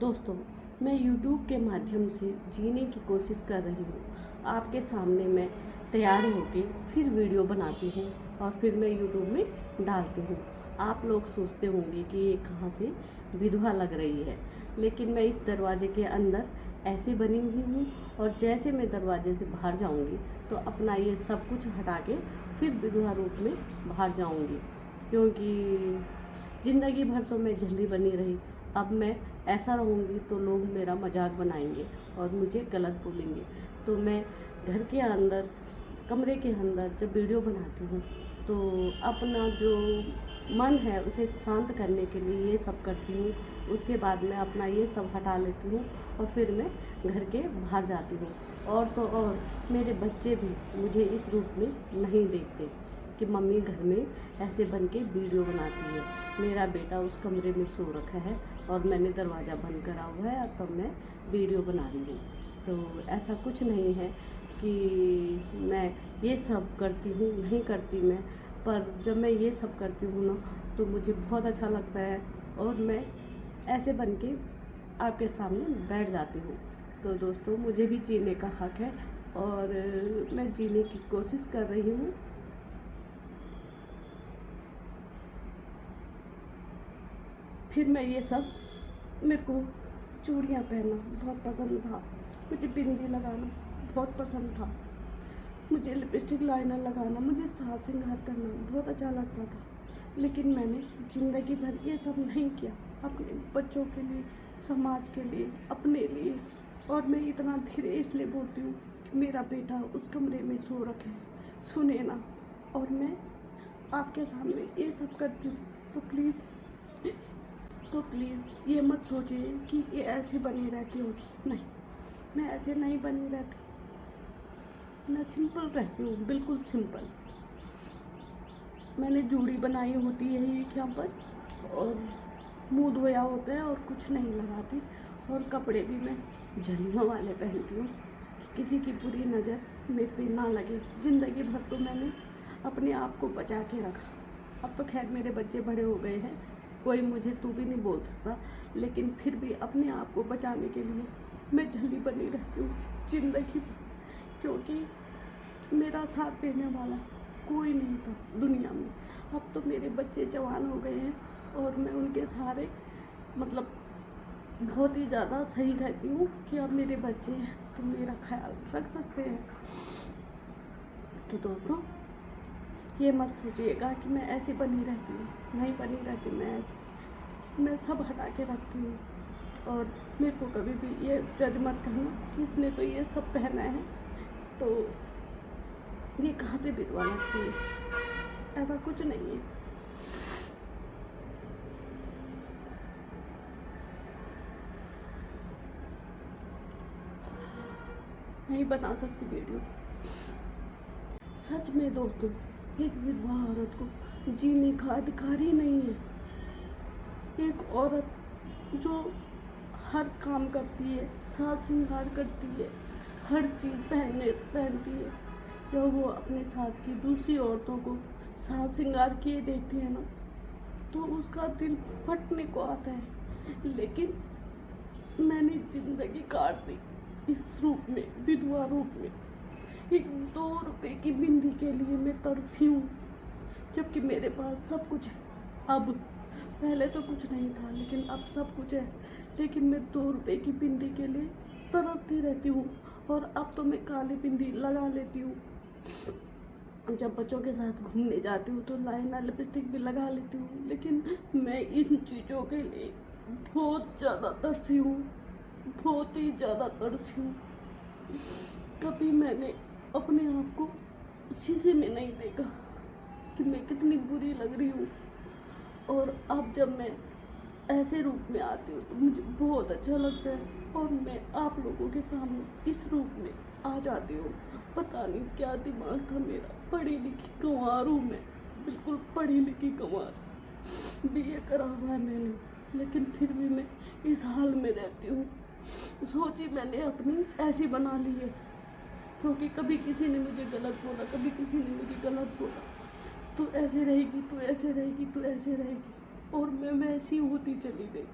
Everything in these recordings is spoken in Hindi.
दोस्तों, मैं YouTube के माध्यम से जीने की कोशिश कर रही हूँ। आपके सामने मैं तैयार होके फिर वीडियो बनाती हूँ और फिर मैं YouTube में डालती हूँ। आप लोग सोचते होंगे कि ये कहाँ से विधवा लग रही है, लेकिन मैं इस दरवाजे के अंदर ऐसे बनी हुई हूँ और जैसे मैं दरवाजे से बाहर जाऊँगी तो अपना ये सब कुछ हटा के फिर विधवा रूप में बाहर जाऊँगी, क्योंकि ज़िंदगी भर तो मैं जल्दी बनी रही। अब मैं ऐसा रहूँगी तो लोग मेरा मजाक बनाएंगे और मुझे गलत बोलेंगे। तो मैं घर के अंदर, कमरे के अंदर जब वीडियो बनाती हूँ तो अपना जो मन है उसे शांत करने के लिए ये सब करती हूँ। उसके बाद मैं अपना ये सब हटा लेती हूँ और फिर मैं घर के बाहर जाती हूँ। और तो और मेरे बच्चे भी मुझे इस रूप में नहीं देखते कि मम्मी घर में ऐसे बन के वीडियो बनाती है। मेरा बेटा उस कमरे में सो रखा है और मैंने दरवाज़ा बंद करा हुआ है और तब मैं वीडियो बना रही हूँ। तो ऐसा कुछ नहीं है कि मैं ये सब करती हूँ, नहीं करती मैं, पर जब मैं ये सब करती हूँ ना तो मुझे बहुत अच्छा लगता है और मैं ऐसे बन के आपके सामने बैठ जाती हूँ। तो दोस्तों, मुझे भी जीने का हक है और मैं जीने की कोशिश कर रही हूँ। फिर मैं ये सब, मेरे को चूड़ियाँ पहनना बहुत पसंद था, मुझे बिंदी लगाना बहुत पसंद था, मुझे लिपस्टिक लाइनर लगाना, मुझे साज श्रृंगार करना बहुत अच्छा लगता था। लेकिन मैंने ज़िंदगी भर ये सब नहीं किया, अपने बच्चों के लिए, समाज के लिए, अपने लिए। और मैं इतना धीरे इसलिए बोलती हूँ कि मेरा बेटा उस कमरे में सो रखे है, सुने ना। और मैं आपके सामने ये सब करती हूँ, तो प्लीज़ ये मत सोचिए कि ये ऐसे बनी रहती होगी। नहीं, मैं ऐसे नहीं बनी रहती, मैं सिंपल रहती हूँ, बिल्कुल सिंपल। मैंने जूड़ी बनाई होती है एक यहाँ पर और मुँह धोया होता है और कुछ नहीं लगाती। और कपड़े भी मैं जलियों वाले पहनती हूँ कि किसी की बुरी नज़र मेरे पे ना लगे। ज़िंदगी भर तो मैंने अपने आप को बचा के रखा। अब तो खैर मेरे बच्चे बड़े हो गए हैं, कोई मुझे तू भी नहीं बोल सकता, लेकिन फिर भी अपने आप को बचाने के लिए मैं जल्दी बनी रहती हूँ ज़िंदगी भर, क्योंकि मेरा साथ देने वाला कोई नहीं था दुनिया में। अब तो मेरे बच्चे जवान हो गए हैं और मैं उनके सहारे मतलब बहुत ही ज़्यादा सही रहती हूँ कि अब मेरे बच्चे हैं तो मेरा ख्याल रख सकते हैं। तो दोस्तों, ये मत सोचिएगा कि मैं ऐसी बनी रहती हूँ, नहीं बनी रहती मैं ऐसी। मैं सब हटा के रखती हूँ और मेरे को कभी भी ये जज मत करना कि इसने तो ये सब पहना है तो ये कहाँ से विधवा लगती है। ऐसा कुछ नहीं है। नहीं बना सकती वीडियो। सच में दोस्तों, एक विधवा औरत को जीने का अधिकार ही नहीं है। एक औरत जो हर काम करती है, साज श्रृंगार करती है, हर चीज़ पहनती है, जब वो अपने साथ की दूसरी औरतों को साज श्रृंगार किए देखती है ना तो उसका दिल फटने को आता है। लेकिन मैंने ज़िंदगी काट दी इस रूप में, विधवा रूप में। एक 2 रुपए की बिंदी के लिए मैं तरसी हूँ, जबकि मेरे पास सब कुछ है। अब पहले तो कुछ नहीं था लेकिन अब सब कुछ है, लेकिन मैं 2 रुपए की बिंदी के लिए तरसती रहती हूँ। और अब तो मैं काली बिंदी लगा लेती हूँ, जब बच्चों के साथ घूमने जाती हूँ तो लाइनर लिपस्टिक भी लगा लेती हूँ। लेकिन मैं इन चीज़ों के लिए बहुत ज़्यादा तरसी हूँ, बहुत ही ज़्यादा तरसी हूँ। कभी मैंने अपने आप को शीशे में नहीं देखा कि मैं कितनी बुरी लग रही हूँ। और अब जब मैं ऐसे रूप में आती हूँ तो मुझे बहुत अच्छा लगता है और मैं आप लोगों के सामने इस रूप में आ जाती हूँ। पता नहीं क्या दिमाग था मेरा। पढ़ी लिखी गंवार हूँ मैं, बिल्कुल पढ़ी लिखी गंवार, BA करा हुआ है मैंने, लेकिन फिर भी मैं इस हाल में रहती हूँ। सोची मैंने अपनी ऐसी बना ली है, क्योंकि कभी किसी ने मुझे गलत बोला, कभी किसी ने मुझे गलत बोला, तू ऐसे रहेगी, तू ऐसे रहेगी, तू ऐसे रहेगी, और मैं वैसी होती चली गई।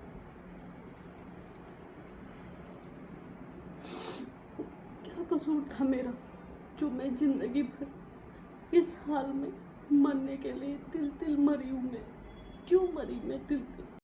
कसूर था मेरा जो मैं जिंदगी भर इस हाल में मरने के लिए तिल तिल मरी हूँ। मैं क्यों मरी? मैं तिल तिल